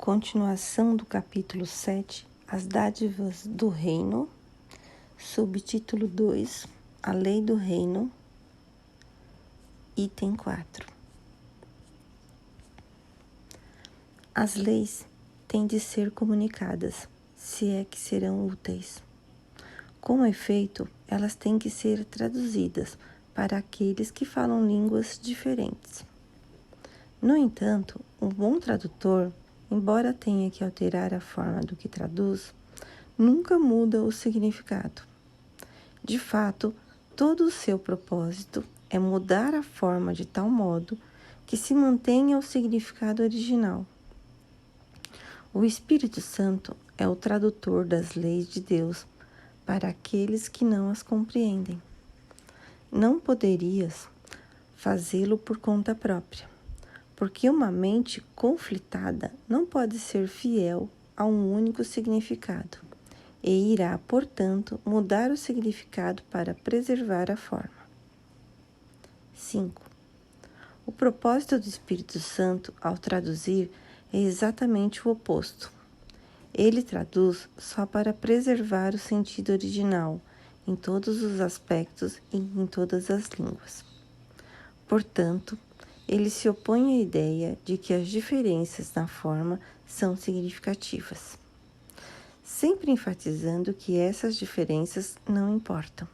Continuação do capítulo 7, As dádivas do reino, subtítulo 2, A lei do reino, item 4. As leis têm de ser comunicadas, se é que serão úteis. Com efeito, elas têm que ser traduzidas para aqueles que falam línguas diferentes. No entanto, um bom tradutor, embora tenha que alterar a forma do que traduz, nunca muda o significado. De fato, todo o seu propósito é mudar a forma de tal modo que se mantenha o significado original. O Espírito Santo é o tradutor das leis de Deus para aqueles que não as compreendem. Não poderias fazê-lo por conta própria, porque uma mente conflitada não pode ser fiel a um único significado e irá, portanto, mudar o significado para preservar a forma. 5. O propósito do Espírito Santo ao traduzir é exatamente o oposto. Ele traduz só para preservar o sentido original em todos os aspectos e em todas as línguas. Portanto, ele se opõe à ideia de que as diferenças na forma são significativas, sempre enfatizando que essas diferenças não importam.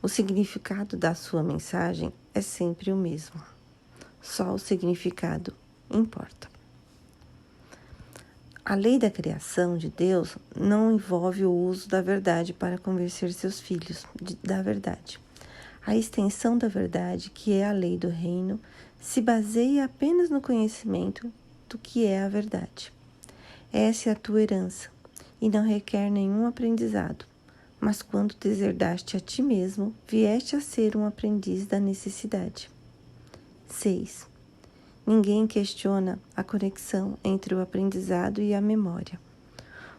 O significado da sua mensagem é sempre o mesmo. Só o significado importa. A lei da criação de Deus não envolve o uso da verdade para convencer seus filhos da verdade. A extensão da verdade, que é a lei do reino, se baseia apenas no conhecimento do que é a verdade. Essa é a tua herança, e não requer nenhum aprendizado, mas quando deserdaste a ti mesmo, vieste a ser um aprendiz da necessidade. 6. Ninguém questiona a conexão entre o aprendizado e a memória.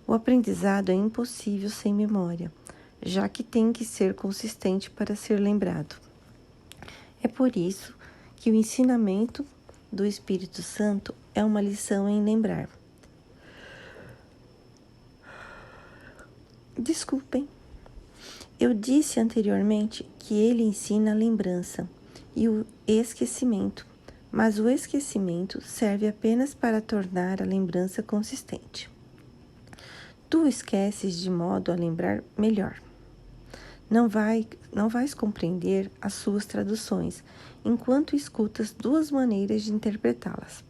O aprendizado é impossível sem memória, já que tem que ser consistente para ser lembrado. É por isso que o ensinamento do Espírito Santo é uma lição em lembrar. Desculpem. Eu disse anteriormente que ele ensina a lembrança e o esquecimento, mas o esquecimento serve apenas para tornar a lembrança consistente. Tu esqueces de modo a lembrar melhor. Não vais compreender as suas traduções, enquanto escutas duas maneiras de interpretá-las.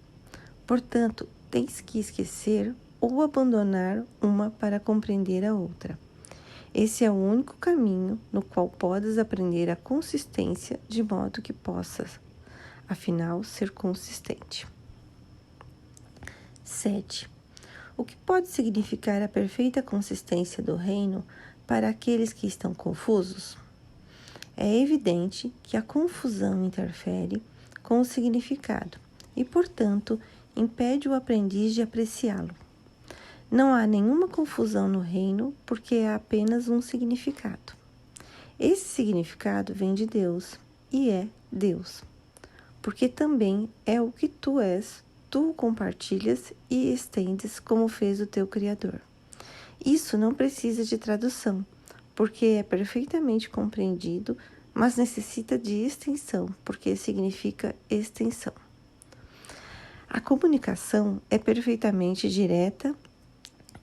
Portanto, tens que esquecer ou abandonar uma para compreender a outra. Esse é o único caminho no qual podes aprender a consistência de modo que possas, afinal, ser consistente. 7. O que pode significar a perfeita consistência do reino para aqueles que estão confusos? É evidente que a confusão interfere com o significado e, portanto, impede o aprendiz de apreciá-lo. Não há nenhuma confusão no reino porque há apenas um significado. Esse significado vem de Deus e é Deus, porque também é o que tu és, tu o compartilhas e estendes como fez o teu Criador. Isso não precisa de tradução, porque é perfeitamente compreendido, mas necessita de extensão, porque significa extensão. A comunicação é perfeitamente direta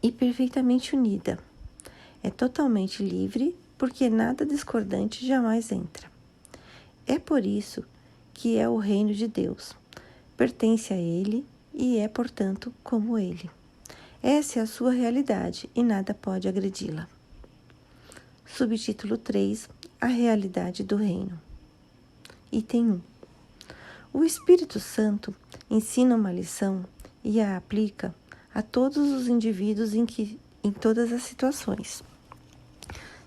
e perfeitamente unida. É totalmente livre, porque nada discordante jamais entra. É por isso que é o reino de Deus. Pertence a Ele e é, portanto, como Ele. Essa é a sua realidade e nada pode agredi-la. Subtítulo 3. A realidade do reino. Item 1. O Espírito Santo ensina uma lição e a aplica a todos os indivíduos em todas as situações.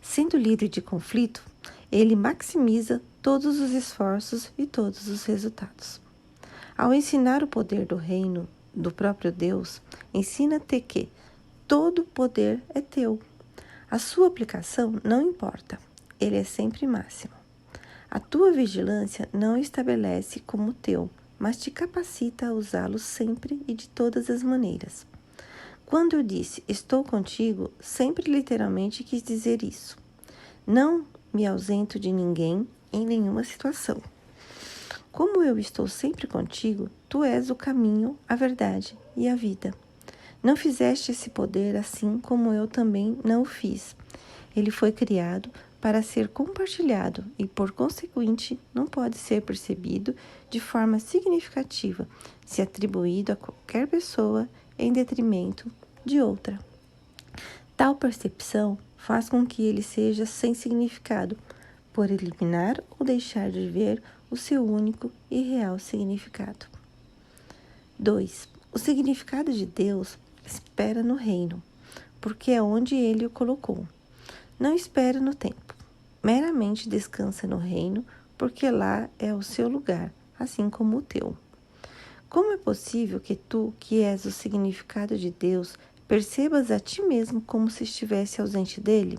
Sendo livre de conflito, ele maximiza todos os esforços e todos os resultados. Ao ensinar o poder do reino do próprio Deus, ensina-te que todo o poder é teu. A sua aplicação não importa, ele é sempre máximo. A tua vigilância não estabelece como teu, mas te capacita a usá-lo sempre e de todas as maneiras. Quando eu disse estou contigo, sempre literalmente quis dizer isso. Não me ausento de ninguém em nenhuma situação. Como eu estou sempre contigo, tu és o caminho, a verdade e a vida. Não fizeste esse poder assim como eu também não o fiz. Ele foi criado para ser compartilhado e, por conseguinte, não pode ser percebido de forma significativa se atribuído a qualquer pessoa em detrimento de outra. Tal percepção faz com que ele seja sem significado, por eliminar ou deixar de ver o seu único e real significado. 2. O significado de Deus espera no reino, porque é onde ele o colocou. Não espera no tempo, meramente descansa no reino, porque lá é o seu lugar, assim como o teu. Como é possível que tu, que és o significado de Deus, percebas a ti mesmo como se estivesse ausente dele?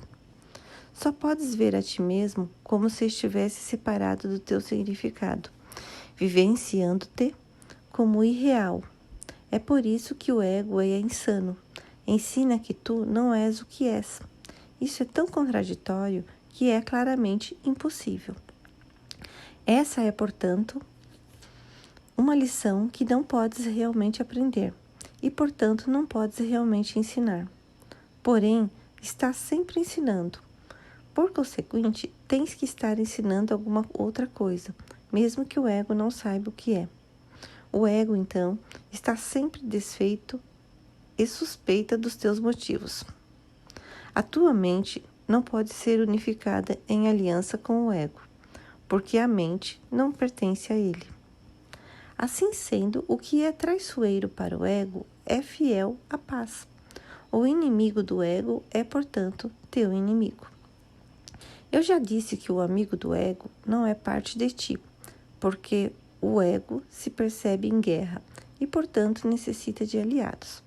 Só podes ver a ti mesmo como se estivesse separado do teu significado, vivenciando-te como irreal. É por isso que o ego é insano. Ensina que tu não és o que és. Isso é tão contraditório que é claramente impossível. Essa é, portanto, uma lição que não podes realmente aprender e, portanto, não podes realmente ensinar. Porém, estás sempre ensinando. Por conseguinte, tens que estar ensinando alguma outra coisa, mesmo que o ego não saiba o que é. O ego, então, está sempre desfeito e suspeita dos teus motivos. A tua mente não pode ser unificada em aliança com o ego, porque a mente não pertence a ele. Assim sendo, o que é traiçoeiro para o ego é fiel à paz. O inimigo do ego é, portanto, teu inimigo. Eu já disse que o amigo do ego não é parte de ti, porque o ego se percebe em guerra e, portanto, necessita de aliados.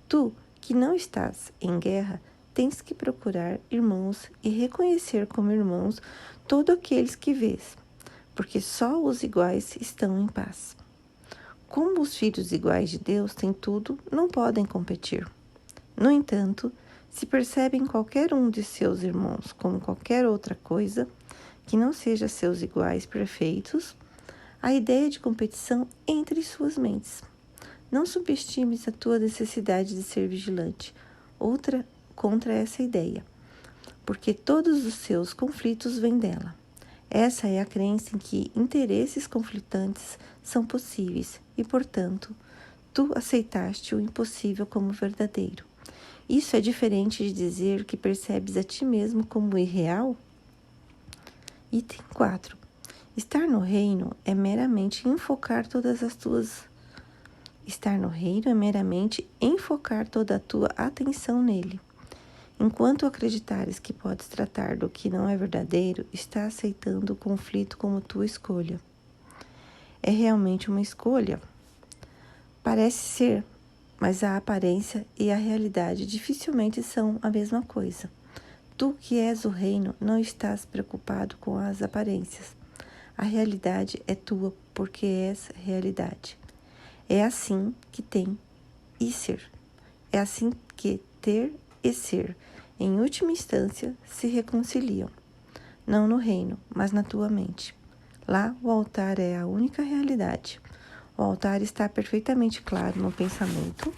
Tu, que não estás em guerra, tens que procurar irmãos e reconhecer como irmãos todos aqueles que vês, porque só os iguais estão em paz. Como os filhos iguais de Deus têm tudo, não podem competir. No entanto, se percebem qualquer um de seus irmãos como qualquer outra coisa, que não seja seus iguais perfeitos, a ideia de competição entra em suas mentes. Não subestimes a tua necessidade de ser vigilante, outra contra essa ideia, porque todos os seus conflitos vêm dela. Essa é a crença em que interesses conflitantes são possíveis e, portanto, tu aceitaste o impossível como verdadeiro. Isso é diferente de dizer que percebes a ti mesmo como irreal? Item 4. Estar no reino é meramente enfocar toda a tua atenção nele. Enquanto acreditares que podes tratar do que não é verdadeiro, está aceitando o conflito como tua escolha. É realmente uma escolha? Parece ser, mas a aparência e a realidade dificilmente são a mesma coisa. Tu que és o reino não estás preocupado com as aparências. A realidade é tua porque és realidade. É assim que tem e ser. É assim que ter e ser, em última instância, se reconciliam. Não no reino, mas na tua mente. Lá o altar é a única realidade. O altar está perfeitamente claro no pensamento,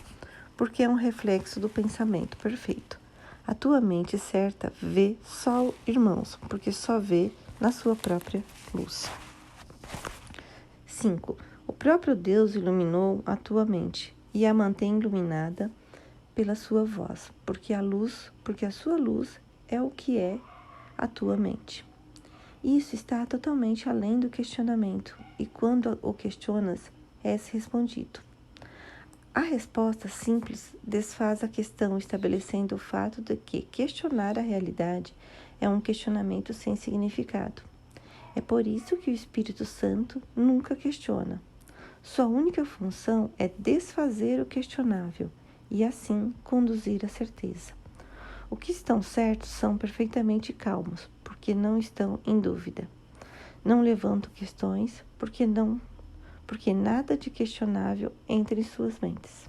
porque é um reflexo do pensamento perfeito. A tua mente certa vê só irmãos, porque só vê na sua própria luz. 5. O próprio Deus iluminou a tua mente e a mantém iluminada pela sua voz, porque a sua luz é o que é a tua mente. Isso está totalmente além do questionamento, e quando o questionas, és respondido. A resposta simples desfaz a questão, estabelecendo o fato de que questionar a realidade é um questionamento sem significado. É por isso que o Espírito Santo nunca questiona. Sua única função é desfazer o questionável e, assim, conduzir à certeza. Os que estão certos são perfeitamente calmos, porque não estão em dúvida. Não levantam questões, porque porque nada de questionável entra em suas mentes.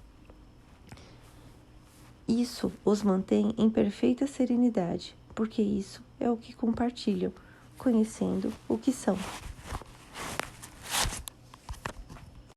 Isso os mantém em perfeita serenidade, porque isso é o que compartilham, conhecendo o que são.